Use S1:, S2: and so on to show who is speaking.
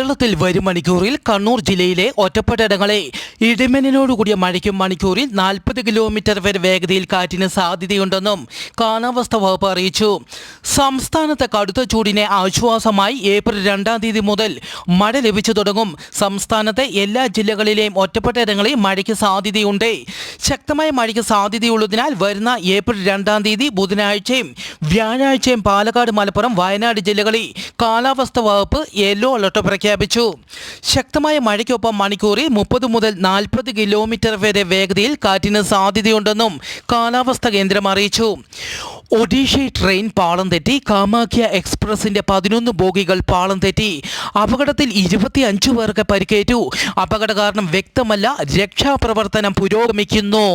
S1: കേരളത്തിൽ വരും മണിക്കൂറിൽ കണ്ണൂർ ജില്ലയിലെ ഒറ്റപ്പെട്ടയിടങ്ങളെ ഇടിമിന്നലോടുകൂടിയ മഴയ്ക്കും മണിക്കൂറിൽ 40 കിലോമീറ്റർ വരെ വേഗതയിൽ കാറ്റിന് സാധ്യതയുണ്ടെന്നും കാലാവസ്ഥാ വകുപ്പ് അറിയിച്ചു. സംസ്ഥാനത്തെ കടുത്ത ചൂടിനെ ആശ്വാസമായി ഏപ്രിൽ 2-ാം തീയതി മുതൽ മഴ ലഭിച്ചു തുടങ്ങും. സംസ്ഥാനത്തെ എല്ലാ ജില്ലകളിലെയും ഒറ്റപ്പെട്ടയിടങ്ങളിൽ മഴയ്ക്ക് സാധ്യതയുണ്ട്. ശക്തമായ മഴയ്ക്ക് സാധ്യതയുള്ളതിനാൽ വരുന്ന ഏപ്രിൽ 2-ാം തീയതി ബുധനാഴ്ചയും വ്യാഴാഴ്ചയും പാലക്കാട്, മലപ്പുറം, വയനാട് ജില്ലകളിൽ കാലാവസ്ഥാ വകുപ്പ് യെല്ലോ അലർട്ട് പ്രഖ്യാപിച്ചു. ശക്തമായ മഴയ്ക്കൊപ്പം മണിക്കൂറിൽ 30 മുതൽ 40 കിലോമീറ്റർ വരെ വേഗതയിൽ കാറ്റിന് സാധ്യതയുണ്ടെന്നും കാലാവസ്ഥാ കേന്ദ്രം അറിയിച്ചു. ഒഡീഷ ട്രെയിൻ പാളം തെറ്റി. കാമാഖ്യ എക്സ്പ്രസിന്റെ 11 ബോഗികൾ പാളം തെറ്റി. അപകടത്തിൽ 25 പേർക്ക് പരിക്കേറ്റു. അപകട കാരണം വ്യക്തമല്ല. രക്ഷാപ്രവർത്തനം പുരോഗമിക്കുന്നു.